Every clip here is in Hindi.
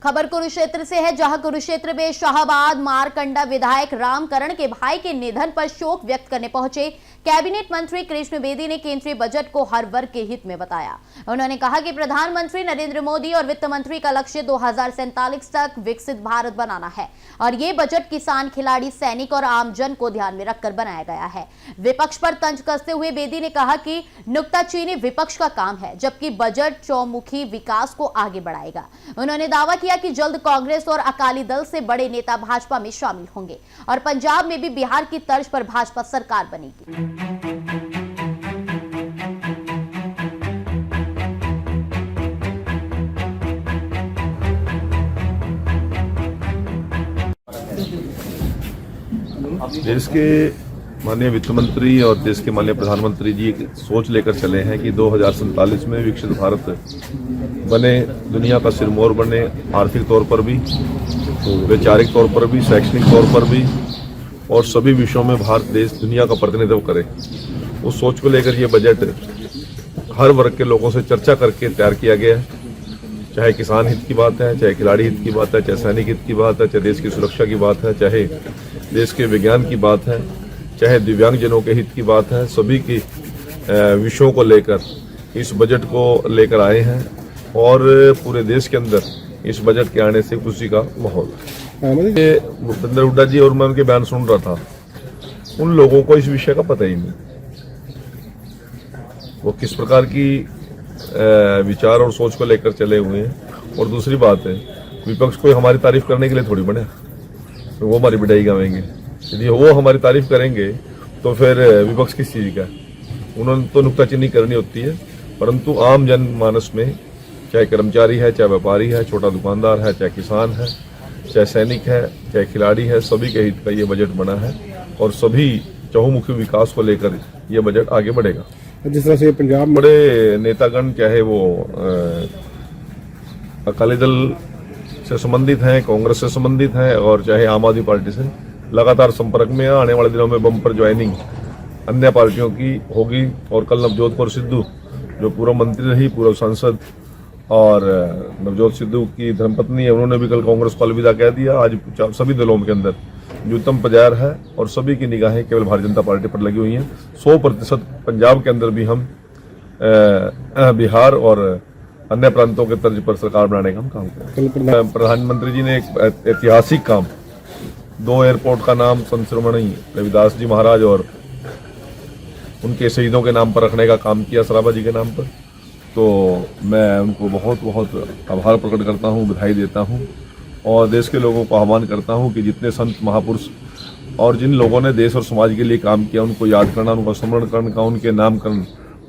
खबर कुरुक्षेत्र से है, जहां कुरुक्षेत्र में शाहबाद मारकंडा विधायक रामकरण के भाई के निधन पर शोक व्यक्त करने पहुंचे कैबिनेट मंत्री कृष्ण बेदी ने केंद्रीय बजट को हर वर्ग के हित में बताया। उन्होंने कहा कि प्रधानमंत्री नरेंद्र मोदी और वित्त मंत्री का लक्ष्य 2047 तक विकसित भारत बनाना है और ये बजट किसान, खिलाड़ी, सैनिक और आमजन को ध्यान में रखकर बनाया गया है। विपक्ष पर तंज कसते हुए बेदी ने कहा कि नुक्ताचीनी विपक्ष का काम है, जबकि बजट चौमुखी विकास को आगे बढ़ाएगा। उन्होंने दावा किया कि जल्द कांग्रेस और अकाली दल से बड़े नेता भाजपा में शामिल होंगे और पंजाब में भी बिहार की तर्ज पर भाजपा सरकार बनेगी। देश के माननीय वित्त मंत्री और देश के माननीय प्रधानमंत्री जी एक सोच लेकर चले हैं कि 2047 में विकसित भारत बने, दुनिया का सिरमौर बने, आर्थिक तौर पर भी, वैचारिक तौर पर भी, शैक्षणिक तौर पर भी और सभी विषयों में भारत देश दुनिया का प्रतिनिधित्व करे। उस सोच को लेकर ये बजट हर वर्ग के लोगों से चर्चा करके तैयार किया गया है। चाहे किसान हित की बात है, चाहे खिलाड़ी हित की बात है, चाहे सैनिक हित की बात है, चाहे देश की सुरक्षा की बात है, चाहे देश के विज्ञान की बात है, चाहे दिव्यांगजनों के हित की बात है, सभी की विषयों को लेकर इस बजट को लेकर आए हैं और पूरे देश के अंदर इस बजट के आने से खुशी का माहौल है। भूपेंद्र हुड्डा जी और मैं उनके बयान सुन रहा था, उन लोगों को इस विषय का पता ही नहीं, वो किस प्रकार की विचार और सोच को लेकर चले हुए हैं। और दूसरी बात है, विपक्ष को हमारी तारीफ करने के लिए थोड़ी बने, तो वो हमारी बिडाई गावेंगे। यदि वो हमारी तारीफ करेंगे तो फिर विपक्ष किस चीज का? उन्होंने तो नुक्ताचीनी करनी होती है, परंतु आम जन मानस में चाहे कर्मचारी है, चाहे व्यापारी है, छोटा दुकानदार है, चाहे किसान है, चाहे सैनिक है, चाहे खिलाड़ी है, सभी के हित का ये बजट बना है और सभी चहुमुखी विकास को लेकर ये बजट आगे बढ़ेगा। जिस तरह से पंजाब में बड़े नेतागण, चाहे वो अकाली दल से संबंधित हैं, कांग्रेस से संबंधित हैं और चाहे आम आदमी पार्टी से, लगातार संपर्क में आने वाले दिनों में बम्पर ज्वाइनिंग अन्य पार्टियों की होगी। और कल नवजोत कौर सिद्धू जो पूर्व मंत्री रही, पूर्व सांसद, और नवजोत सिद्धू की धर्मपत्नी है, उन्होंने भी कल कांग्रेस को अलविदा कह दिया। आज सभी दलों के अंदर न्यूनतम पजार है और सभी की निगाहें केवल भारतीय जनता पार्टी पर लगी हुई हैं। 100% पंजाब के अंदर भी हम बिहार और अन्य प्रांतों के तर्ज पर सरकार बनाने का हम काम करें। प्रधानमंत्री जी ने एक ऐतिहासिक काम, 2 एयरपोर्ट का नाम संत शिरोमणि रविदास जी महाराज और उनके शहीदों के नाम पर रखने का काम किया, सराबा जी के नाम पर। तो मैं उनको बहुत बहुत आभार प्रकट करता हूँ, बधाई देता हूँ और देश के लोगों को आह्वान करता हूँ कि जितने संत महापुरुष और जिन लोगों ने देश और समाज के लिए काम किया, उनको याद करना, उनको स्मरण करना, उनके नामकरण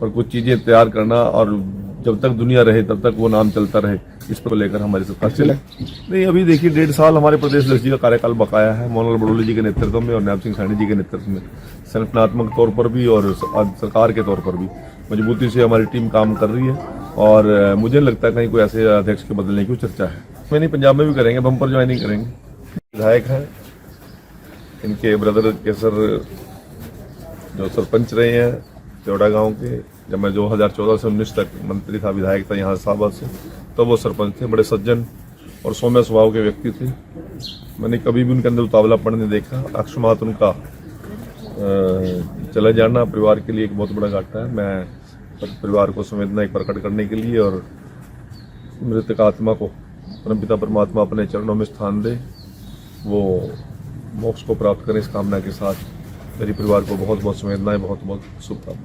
पर कुछ चीजें तैयार करना और जब तक दुनिया रहे तब तक वो नाम चलता रहे, इस पर लेकर हमारी सरकार चले। नहीं, अभी देखिए 1.5 साल हमारे प्रदेश अध्यक्ष जी का कार्यकाल बकाया है, मोहनलाल बड़ोली जी के नेतृत्व में और नायब सिंह सैनी जी के नेतृत्व में संगठनात्मक तौर पर भी और सरकार के तौर पर भी मजबूती से हमारी टीम काम कर रही है और मुझे नहीं लगता कहीं कोई ऐसे अध्यक्ष के बदलने की चर्चा है। मैं नहीं, पंजाब में भी करेंगे, बम्पर ज्वाइनिंग करेंगे। विधायक हैं, इनके ब्रदर केसर जो सरपंच रहे हैं चौड़ा गांव के, जब मैं 2014 से 19 तक मंत्री था, विधायक था यहाँ शाहबाद से, तो वो सरपंच थे। बड़े सज्जन और सौम्य स्वभाव के व्यक्ति थे। मैंने कभी भी उनके अंदर उतावलापन नहीं देखा। अकस्मात उनका चले जाना परिवार के लिए एक बहुत बड़ा घाटा है। मैं परिवार को संवेदना प्रकट करने के लिए और मृतक आत्मा को परमपिता परमात्मा अपने चरणों में स्थान दे, वो मोक्ष को प्राप्त करें, इस कामना के साथ मेरी परिवार को बहुत बहुत संवेदनाएं, बहुत बहुत शुभकामनाएं।